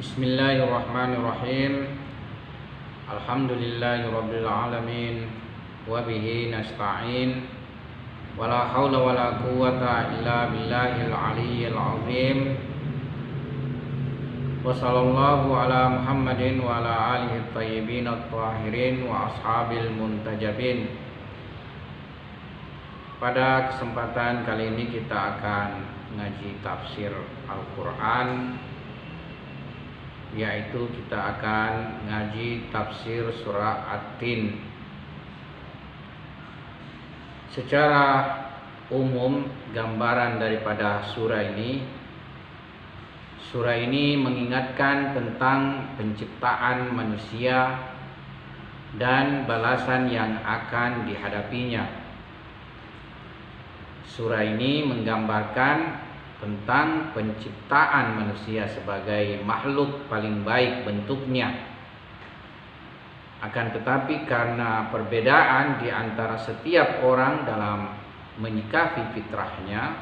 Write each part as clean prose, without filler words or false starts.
Bismillahirrahmanirrahim. Alhamdulillahirabbil alamin wa bihi nasta'in. Wala haula wala quwwata illa billahil aliyyil azim. Wa sallallahu ala Muhammadin wa ala alihi thayyibin at-tahirin wa ashabil muntajabin. Pada kesempatan kali ini kita akan ngaji tafsir Al-Qur'an, yaitu kita akan ngaji tafsir surah At-Tin. Secara umum gambaran daripada surah ini mengingatkan tentang penciptaan manusia dan balasan yang akan dihadapinya. Surah ini menggambarkan tentang penciptaan manusia sebagai makhluk paling baik bentuknya. Akan tetapi karena perbedaan di antara setiap orang dalam menyikapi fitrahnya,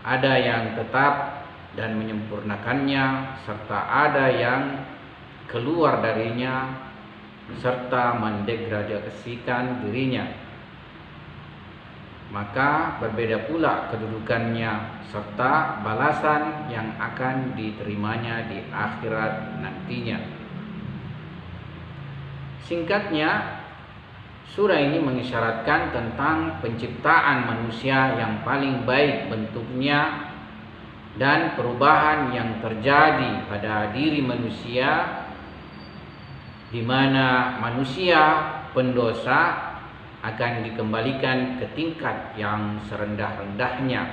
ada yang tetap dan menyempurnakannya, serta ada yang keluar darinya serta mendegradasikan dirinya. Maka berbeda pula kedudukannya serta balasan yang akan diterimanya di akhirat nantinya. Singkatnya, surah ini mengisyaratkan tentang penciptaan manusia yang paling baik bentuknya dan perubahan yang terjadi pada diri manusia, di mana manusia pendosa akan dikembalikan ke tingkat yang serendah-rendahnya.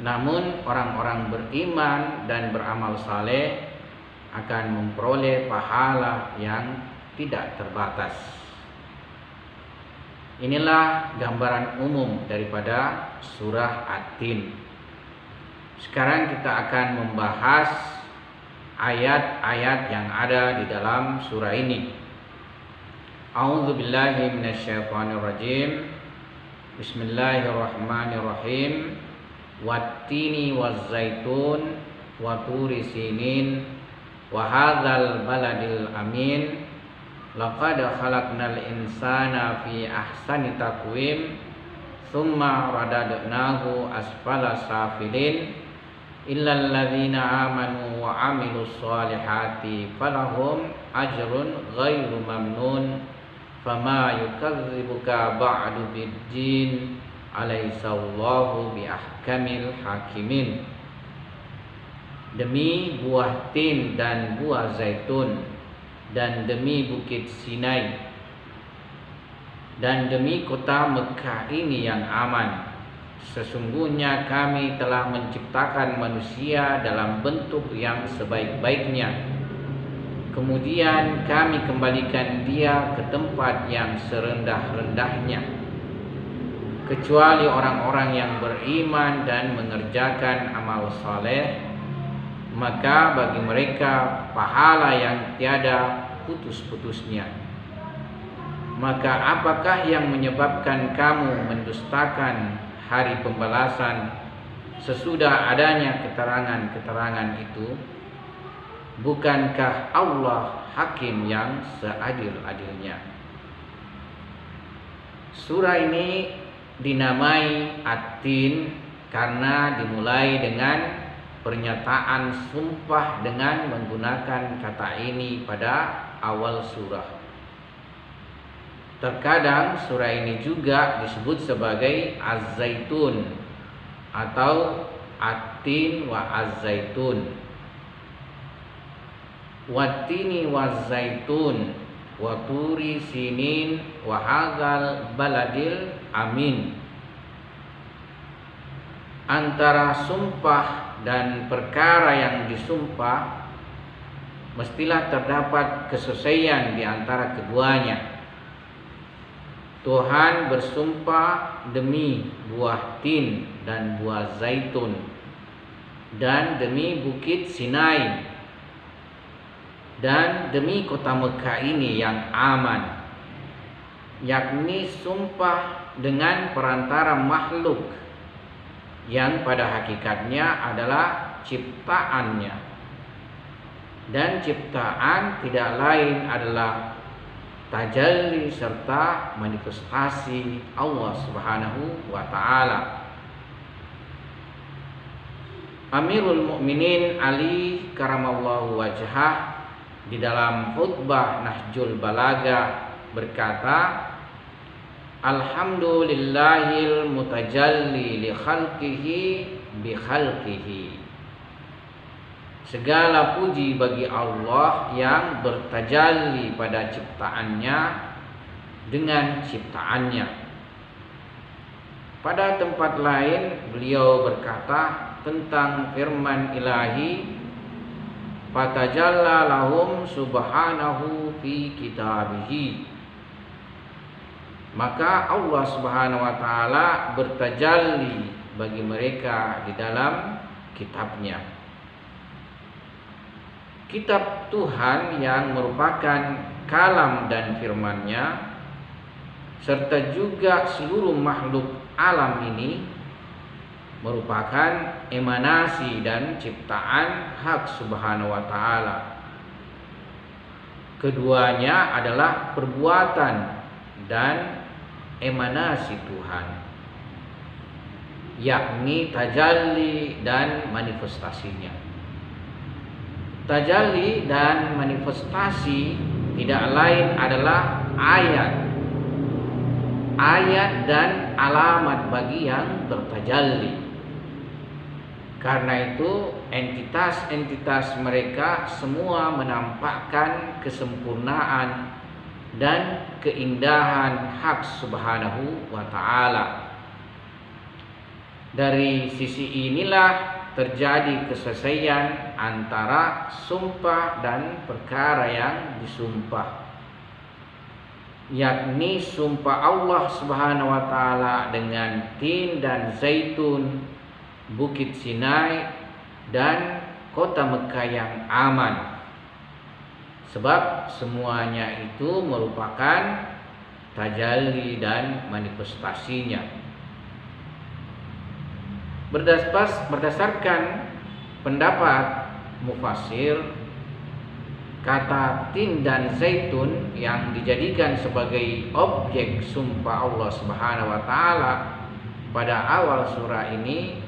Namun orang-orang beriman dan beramal saleh akan memperoleh pahala yang tidak terbatas. Inilah gambaran umum daripada surah At-Tin. Sekarang kita akan membahas ayat-ayat yang ada di dalam surah ini. A'udzu billahi minasyaitonir rajim. Bismillahirrahmanirrahim. Wattini wazzaitun wa turi sinin wa hadzal baladil amin. Laqad khalaqnal insana fi ahsani taqwim tsumma radadnahu asfala safilin illal ladzina amanu wa amilus solihati falahum ajrun ghairu mamnun. Fama yukadzibuka ba'du biddin alaihissallahu biahkamil hakimin. Demi buah tin dan buah zaitun, dan demi bukit Sinai, dan demi kota Mekah ini yang aman, sesungguhnya kami telah menciptakan manusia dalam bentuk yang sebaik-baiknya. Kemudian kami kembalikan dia ke tempat yang serendah-rendahnya, kecuali orang-orang yang beriman dan mengerjakan amal saleh, maka bagi mereka pahala yang tiada putus-putusnya. Maka apakah yang menyebabkan kamu mendustakan hari pembalasan sesudah adanya keterangan-keterangan itu? Bukankah Allah hakim yang seadil-adilnya? Surah ini dinamai At-Tin karena dimulai dengan pernyataan sumpah dengan menggunakan kata ini pada awal surah. Terkadang surah ini juga disebut sebagai Az-Zaitun atau At-Tin wa Az-Zaitun. Wattini wazzaitun wa turi sinin wa hadzal baladil amin. Antara sumpah dan perkara yang disumpah mestilah terdapat kesesuaian di antara keduanya. Tuhan bersumpah demi buah tin dan buah zaitun, dan demi bukit Sinai, dan demi kota Mekah ini yang aman, yakni sumpah dengan perantara makhluk yang pada hakikatnya adalah ciptaannya, Dan ciptaan tidak lain adalah tajalli serta manifestasi Allah Subhanahu wa taala. Amirul Mukminin Ali karamallahu wajhah di dalam khutbah Nahjul Balagah berkata, Alhamdulillahil mutajalli li khalqihi bi khalqihi. Segala puji bagi Allah yang bertajalli pada ciptaannya dengan ciptaannya. Pada tempat lain beliau berkata tentang firman ilahi, fatajalla lahum subhanahu fi kitabihi. Maka Allah Subhanahu wa taala bertajalli bagi mereka di dalam kitabnya. Kitab Tuhan yang merupakan kalam dan firman-Nya serta juga seluruh makhluk alam ini merupakan emanasi dan ciptaan Hak Subhanahu wa taala. Keduanya adalah perbuatan dan emanasi Tuhan, yakni tajalli dan manifestasinya. Tajalli dan manifestasi tidak lain adalah ayat dan alamat bagi yang bertajalli. Karena itu entitas-entitas mereka semua menampakkan kesempurnaan dan keindahan Hak Subhanahu wa taala. Dari sisi inilah terjadi kesesuaian antara sumpah dan perkara yang disumpah, yakni sumpah Allah Subhanahu wa taala dengan tin dan zaitun, Bukit Sinai dan kota Mekah yang aman. Sebab semuanya itu merupakan tajalli dan manifestasinya. Berdasarkan pendapat mufassir, kata tin dan zaitun yang dijadikan sebagai objek sumpah Allah Subhanahu wa taala pada awal surah ini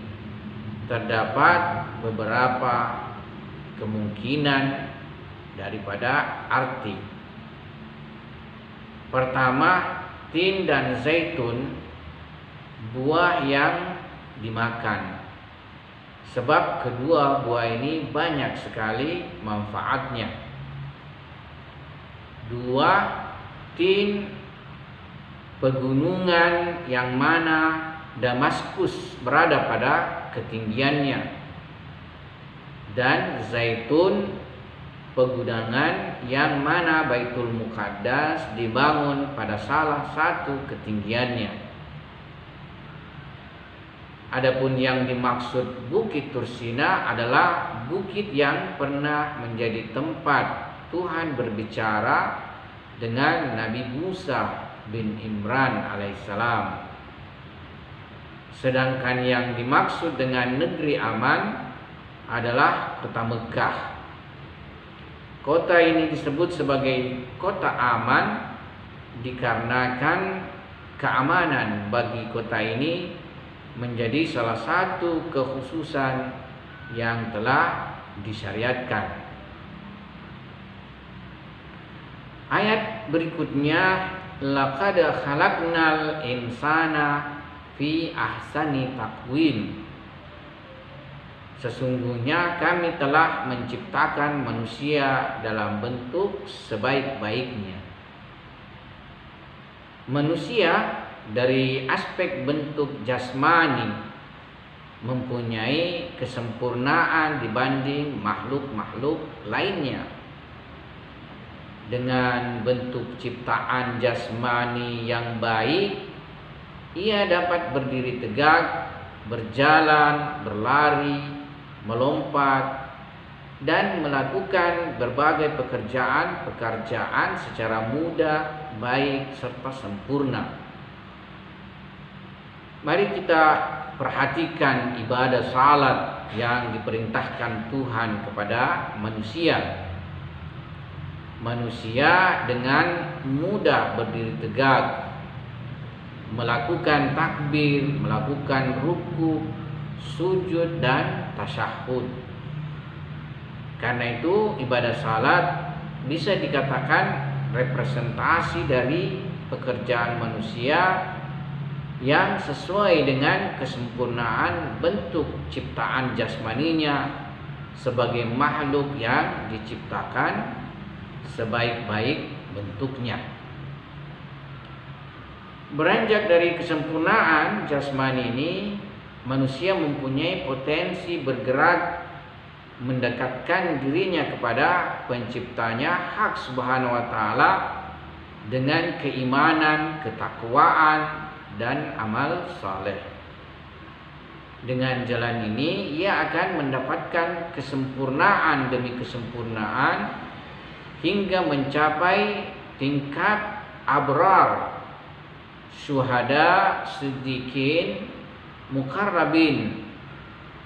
terdapat beberapa kemungkinan daripada arti. Pertama, tin dan zaitun buah yang dimakan, sebab kedua buah ini banyak sekali manfaatnya. Dua, tin pegunungan yang mana Damaskus berada pada ketinggiannya, dan zaitun pegunungan yang mana Baitul Muqaddas dibangun pada salah satu ketinggiannya. Adapun yang dimaksud Bukit Tursina adalah bukit yang pernah menjadi tempat Tuhan berbicara dengan Nabi Musa bin Imran alaihissalam. Sedangkan yang dimaksud dengan negeri aman adalah kota Mekah. Kota ini disebut sebagai kota aman dikarenakan keamanan bagi kota ini menjadi salah satu kekhususan yang telah disyariatkan. Ayat berikutnya, laqad khalaqnal insana fi ahsani taqwim. Sesungguhnya kami telah menciptakan manusia dalam bentuk sebaik-baiknya. Manusia dari aspek bentuk jasmani mempunyai kesempurnaan dibanding makhluk-makhluk lainnya. Dengan bentuk ciptaan jasmani yang baik, ia dapat berdiri tegak, berjalan, berlari, melompat, dan melakukan berbagai pekerjaan secara mudah, baik, serta sempurna. Mari kita perhatikan ibadah salat yang diperintahkan Tuhan kepada manusia. manusia dengan mudah berdiri tegak, melakukan takbir, melakukan ruku, sujud dan tasyahud. Karena itu ibadah salat bisa dikatakan representasi dari pekerjaan manusia yang sesuai dengan kesempurnaan bentuk ciptaan jasmaninya sebagai makhluk yang diciptakan sebaik-baik bentuknya. Beranjak dari kesempurnaan jasmani ini, manusia mempunyai potensi bergerak mendekatkan dirinya kepada penciptanya hak subhanahu wa ta'ala dengan keimanan, ketakwaan dan amal saleh. Dengan jalan ini ia akan mendapatkan kesempurnaan demi kesempurnaan hingga mencapai tingkat abrar, syuhada, siddiqin, muqarrabin,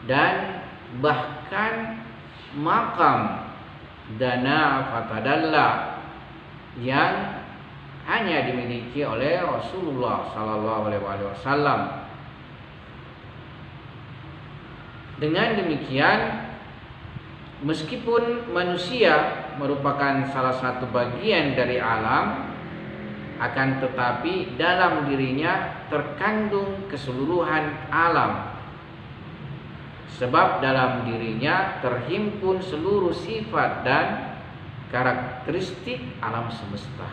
dan bahkan maqam dana fatadalla yang hanya dimiliki oleh Rasulullah sallallahu alaihi wasallam. Dengan demikian, meskipun manusia merupakan salah satu bagian dari alam, akan tetapi dalam dirinya terkandung keseluruhan alam. Sebab dalam dirinya terhimpun seluruh sifat dan karakteristik alam semesta.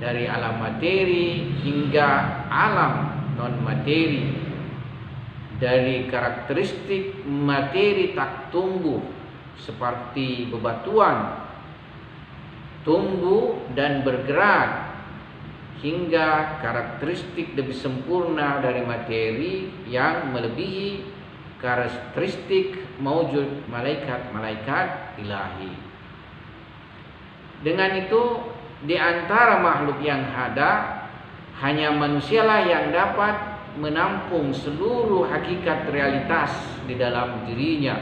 Dari alam materi hingga alam non-materi. Dari karakteristik materi tak tumbuh seperti bebatuan, tumbuh dan bergerak, hingga karakteristik lebih sempurna dari materi yang melebihi karakteristik maujud malaikat-malaikat ilahi. Dengan itu, di antara makhluk yang ada, hanya manusialah yang dapat menampung seluruh hakikat realitas di dalam dirinya,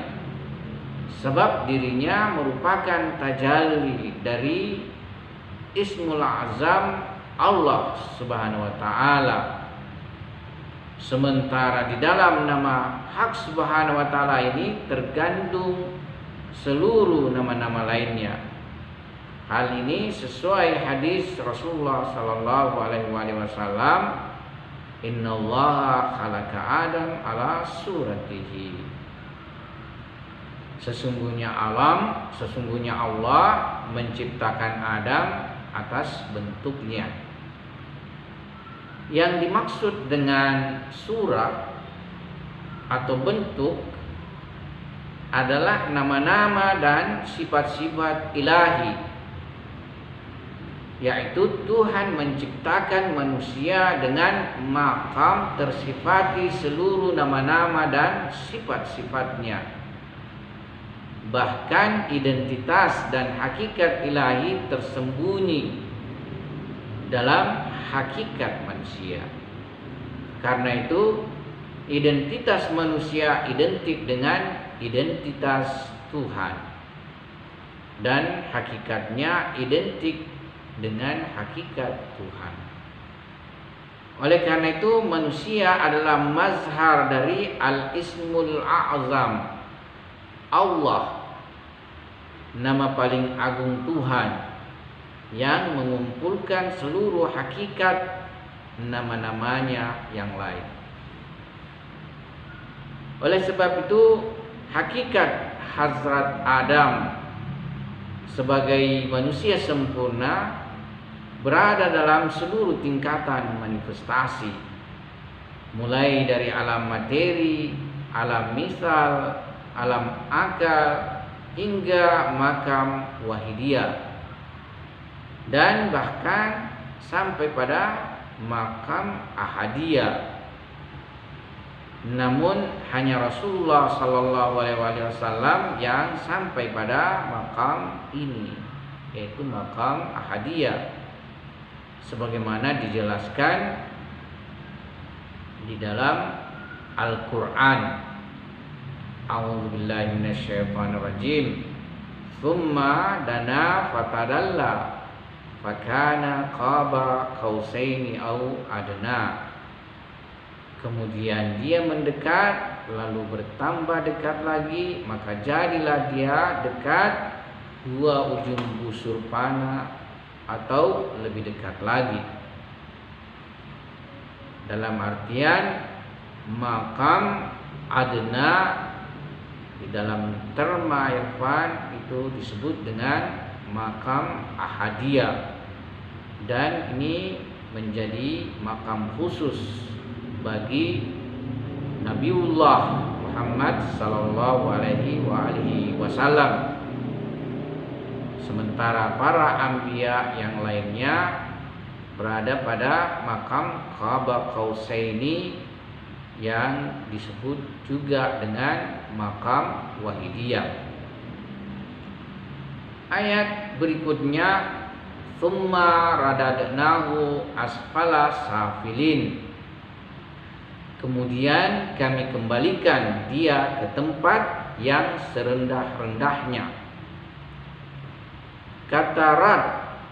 sebab dirinya merupakan tajalli dari Ismul Azam Allah Subhanahu wa ta'ala. Sementara di dalam nama Hak Subhanahu wa ta'ala ini terkandung seluruh nama-nama lainnya. Hal ini sesuai hadis Rasulullah sallallahu alaihi wasallam, innallaha khalaqa Adam ala suratihi. Sesungguhnya Allah menciptakan Adam atas bentuknya. Yang dimaksud dengan surah atau bentuk adalah nama-nama dan sifat-sifat ilahi, yaitu Tuhan menciptakan manusia dengan maqam tersifati seluruh nama-nama dan sifat-sifatnya. Bahkan identitas dan hakikat ilahi tersembunyi dalam hakikat manusia. Karena itu, identitas manusia identik dengan identitas Tuhan, dan hakikatnya identik dengan hakikat Tuhan. Oleh karena itu, manusia adalah mazhar dari Al-Ismul A'zam, Allah, nama paling agung Tuhan, yang mengumpulkan seluruh hakikat nama-namanya yang lain. Oleh sebab itu, hakikat Hazrat Adam sebagai manusia sempurna berada dalam seluruh tingkatan manifestasi, mulai dari alam materi, alam misal, alam akal, hingga makam wahidiyah, dan bahkan sampai pada makam ahadiyah. Namun hanya Rasulullah sallallahu alaihi wasallam yang sampai pada makam ini, yaitu makam ahadiyah, sebagaimana dijelaskan di dalam Al-Qur'an. A'udzubillahi minasyaitonirrajim. Thumma dana fatadalla fakana qaba qausaini au adna. Kemudian dia mendekat, lalu bertambah dekat lagi, maka jadilah dia dekat dua ujung busur panah atau lebih dekat lagi. Dalam artian makam adna di dalam terma irfan itu disebut dengan makam ahadiyah, dan ini menjadi makam khusus bagi Nabiullah Muhammad sallallahu alaihi wasallam. Sementara para anbiya yang lainnya berada pada makam qaba qausaini yang disebut juga dengan makam wahidiyah. Ayat berikutnya, tsumma radadnahu asfala safilin. Kemudian kami kembalikan dia ke tempat yang serendah-rendahnya. Kata rad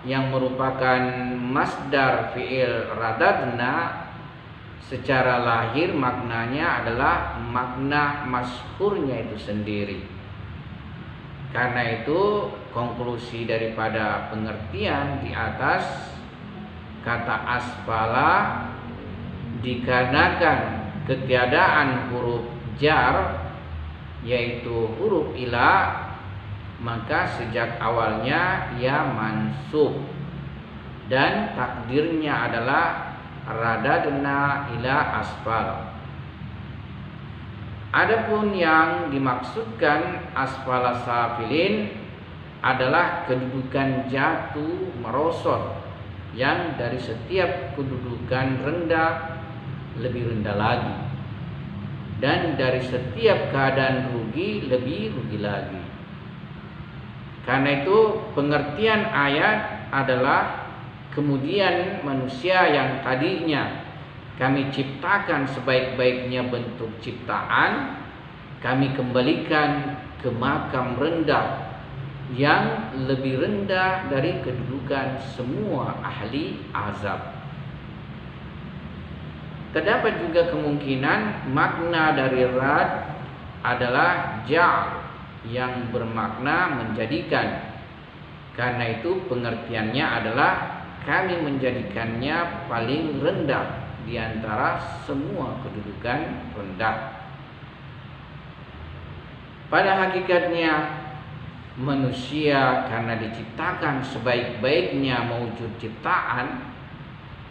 yang merupakan masdar fi'il radadna secara lahir maknanya adalah makna masyhurnya itu sendiri. Karena itu konklusi daripada pengertian di atas kata asfala dikarenakan ketiadaan huruf jar yaitu huruf ila, maka sejak awalnya ia mansub dan takdirnya adalah radadna ila asfal. Adapun yang dimaksudkan asfala safilin adalah kedudukan jatuh merosot yang dari setiap kedudukan rendah lebih rendah lagi, dan dari setiap keadaan rugi lebih rugi lagi. Karena itu pengertian ayat adalah kemudian manusia yang tadinya kami ciptakan sebaik-baiknya bentuk ciptaan, kami kembalikan ke makam rendah yang lebih rendah dari kedudukan semua ahli azab. Terdapat juga kemungkinan makna dari rad adalah ja'al yang bermakna menjadikan. Karena itu pengertiannya adalah kami menjadikannya paling rendah di antara semua kedudukan rendah. Pada hakikatnya manusia karena diciptakan sebaik-baiknya mewujud ciptaan,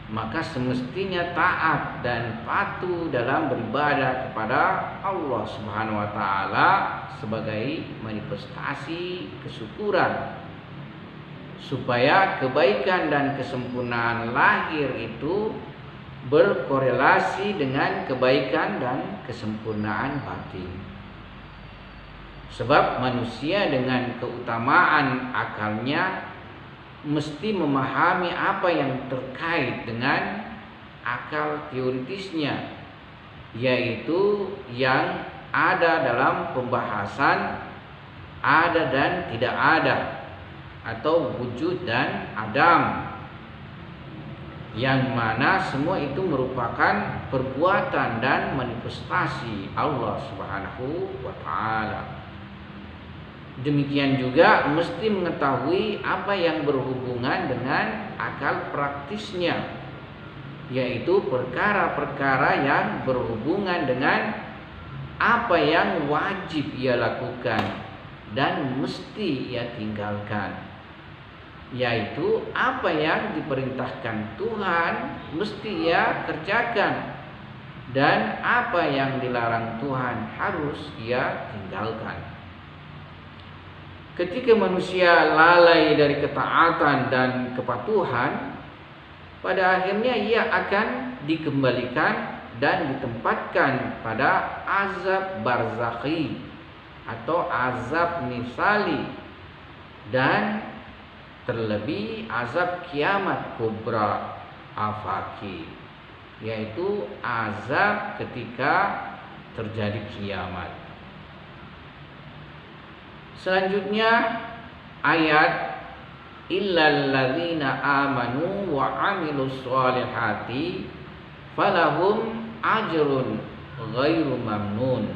maka semestinya taat dan patuh dalam beribadah kepada Allah Subhanahu wa taala sebagai manifestasi kesyukuran, supaya kebaikan dan kesempurnaan lahir itu berkorelasi dengan kebaikan dan kesempurnaan batin. Sebab manusia dengan keutamaan akalnya mesti memahami apa yang terkait dengan akal teoritisnya, yaitu yang ada dalam pembahasan ada dan tidak ada, atau wujud dan adam, yang mana semua itu merupakan perbuatan dan manifestasi Allah Subhanahu wa taala. Demikian juga mesti mengetahui apa yang berhubungan dengan akal praktisnya, yaitu perkara-perkara yang berhubungan dengan apa yang wajib ia lakukan dan mesti ia tinggalkan, yaitu apa yang diperintahkan Tuhan mesti ia kerjakan, dan apa yang dilarang Tuhan harus ia tinggalkan. Ketika manusia lalai dari ketaatan dan kepatuhan, pada akhirnya ia akan dikembalikan dan ditempatkan pada azab barzakhi atau azab misali, dan terlebih azab kiamat kubra afaki, yaitu azab ketika terjadi kiamat. Selanjutnya ayat illal ladzina amanu wa amilus solihati falahum ajrun ghairu mamnun,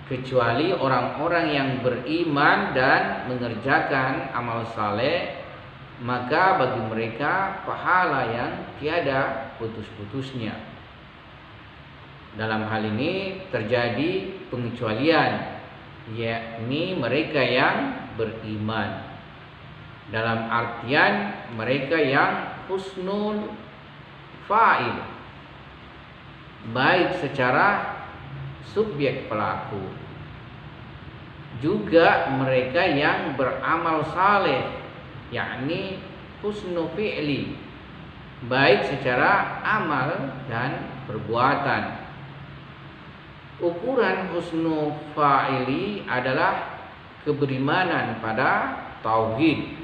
kecuali orang-orang yang beriman dan mengerjakan amal saleh, maka bagi mereka pahala yang tiada putus-putusnya. Dalam hal ini terjadi pengecualian, yakni mereka yang beriman, dalam artian mereka yang husnul fa'il, baik secara subjek pelaku, juga mereka yang beramal saleh, yakni husnul fi'li, baik secara amal dan perbuatan. Ukuran husnul fa'ili adalah keberimanan pada tauhid.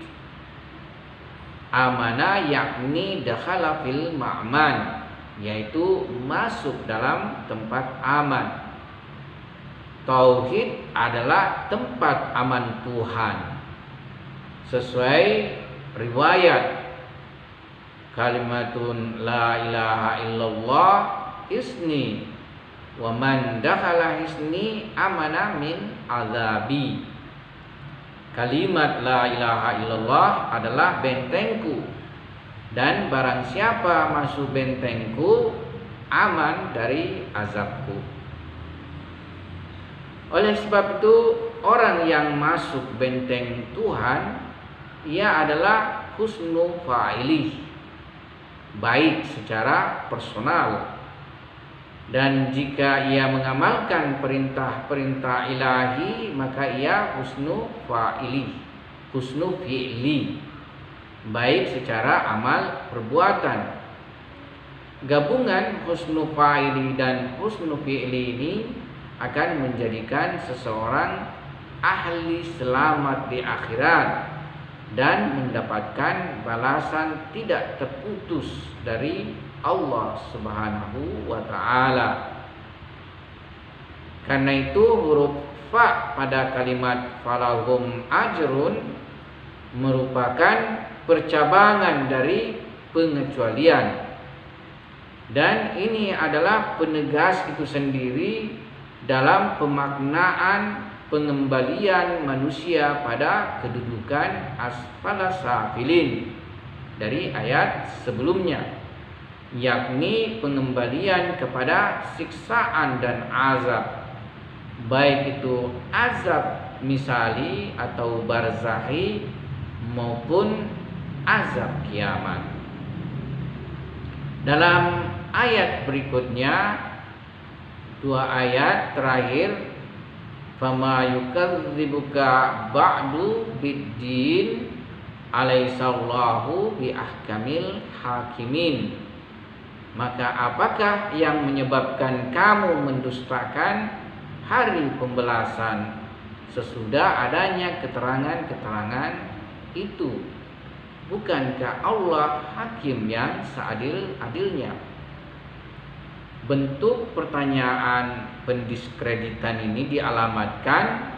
Amana yakni dakhala fil ma'man, yaitu masuk dalam tempat aman. Tauhid adalah tempat aman Tuhan. Sesuai riwayat, kalimatun la ilaha illallah isni wa man dakhala hisni amana min azabi. Kalimat la ilaha illallah adalah bentengku, dan barang siapa masuk bentengku aman dari azabku. Oleh sebab itu, orang yang masuk benteng Tuhan, ia adalah husnul fa'ili, baik secara personal. Dan jika ia mengamalkan perintah-perintah ilahi, maka ia husnul fa'ili, husnul fi'li, baik secara amal perbuatan. Gabungan husnul fa'ili dan husnul fi'li ini akan menjadikan seseorang ahli selamat di akhirat dan mendapatkan balasan tidak terputus dari Allah Subhanahu wa ta'ala. Karena itu huruf fa pada kalimat falahum ajrun merupakan percabangan dari pengecualian, dan ini adalah penegas itu sendiri dalam pemaknaan pengembalian manusia pada kedudukan asfalas safilin dari ayat sebelumnya, yakni pengembalian kepada siksaan dan azab, baik itu azab misali atau barzakhi maupun azab kiamat. Dalam ayat berikutnya, dua ayat terakhir, fama yukadzibuka ba'du biddin alaihissallahu bi ahkamil hakimin, maka apakah yang menyebabkan kamu mendustakan hari pembalasan sesudah adanya keterangan-keterangan itu? Bukankah Allah hakim yang seadil-adilnya? Bentuk pertanyaan pendiskreditan ini dialamatkan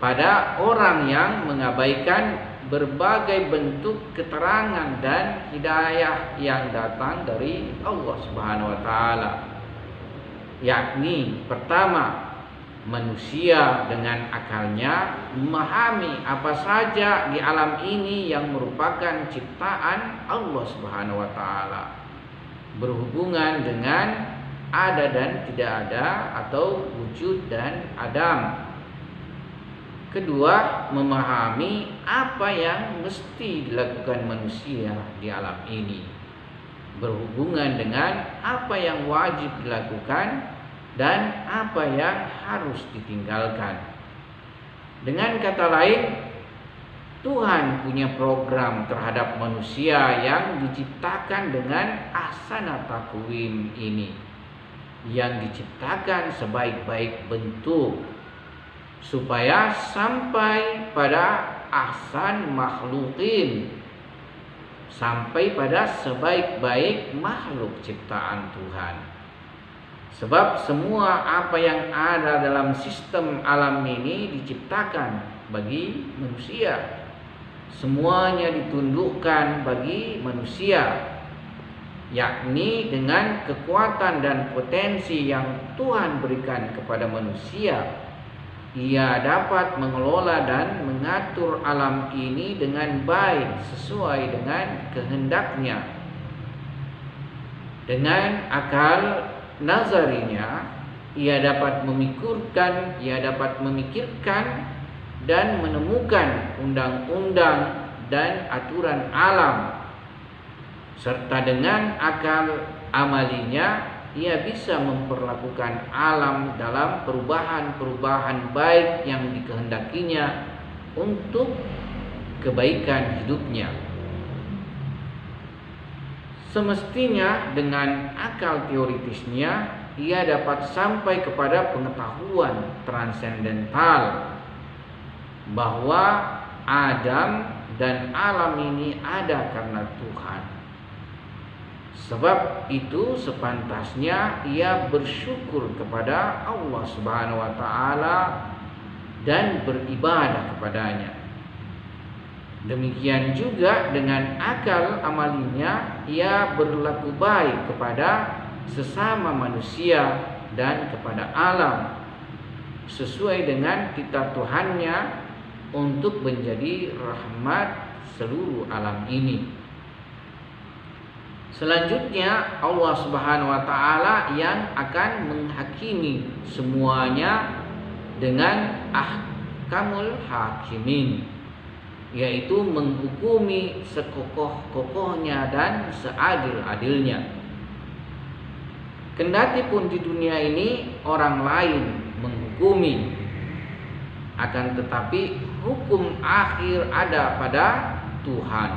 pada orang yang mengabaikan berbagai bentuk keterangan dan hidayah yang datang dari Allah Subhanahu wa ta'ala, yakni pertama, manusia dengan akalnya memahami apa saja di alam ini yang merupakan ciptaan Allah Subhanahu wa ta'ala, berhubungan dengan ada dan tidak ada atau wujud dan adam. Kedua, memahami apa yang mesti dilakukan manusia di alam ini, berhubungan dengan apa yang wajib dilakukan dan apa yang harus ditinggalkan. Dengan kata lain, Tuhan punya program terhadap manusia yang diciptakan dengan ahsana takwim ini, yang diciptakan sebaik-baik bentuk supaya sampai pada ahsan makhlukin, sampai pada sebaik-baik makhluk ciptaan Tuhan. Sebab semua apa yang ada dalam sistem alam ini diciptakan bagi manusia, semuanya ditundukkan bagi manusia, yakni dengan kekuatan dan potensi yang Tuhan berikan kepada manusia, ia dapat mengelola dan mengatur alam ini dengan baik sesuai dengan kehendaknya. Dengan akal nazarinya, ia dapat memikirkan dan menemukan undang-undang dan aturan alam, serta dengan akal amalinya ia bisa memperlakukan alam dalam perubahan-perubahan baik yang dikehendakinya untuk kebaikan hidupnya. Semestinya dengan akal teoritisnya ia dapat sampai kepada pengetahuan transendental bahwa Adam dan alam ini ada karena Tuhan. Sebab itu sepantasnya ia bersyukur kepada Allah Subhanahu wa taala dan beribadah kepadanya. Demikian juga dengan akal amalinya ia berlaku baik kepada sesama manusia dan kepada alam sesuai dengan titah Tuhannya untuk menjadi rahmat seluruh alam ini. Selanjutnya Allah Subhanahu wa taala yang akan menghakimi semuanya dengan ahkamul hakimin, yaitu menghukumi sekokoh-kokohnya dan seadil-adilnya. Kendati pun di dunia ini orang lain menghukumi, akan tetapi hukum akhir ada pada Tuhan,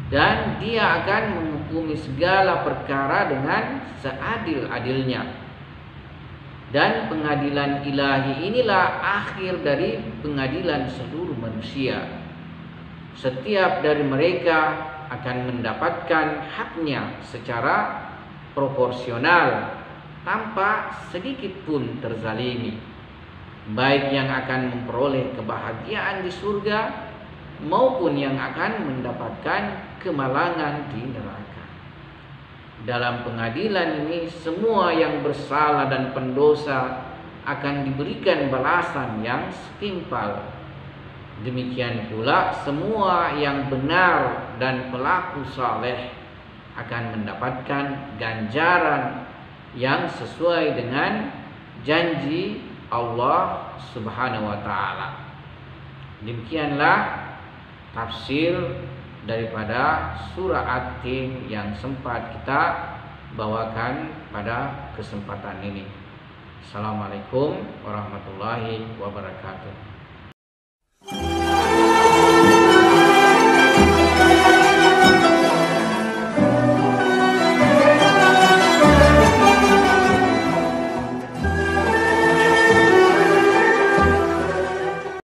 dan Dia akan menghukumi segala perkara dengan seadil-adilnya. Dan pengadilan ilahi inilah akhir dari pengadilan seluruh manusia. Setiap dari mereka akan mendapatkan haknya secara proporsional tanpa sedikit pun terzalimi, baik yang akan memperoleh kebahagiaan di surga maupun yang akan mendapatkan kemalangan di neraka. Dalam pengadilan ini semua yang bersalah dan pendosa akan diberikan balasan yang setimpal. Demikian pula semua yang benar dan pelaku saleh akan mendapatkan ganjaran yang sesuai dengan janji Allah Subhanahu wa taala. Demikianlah tafsir daripada surah At-Tin yang sempat kita bawakan pada kesempatan ini. Assalamualaikum warahmatullahi wabarakatuh.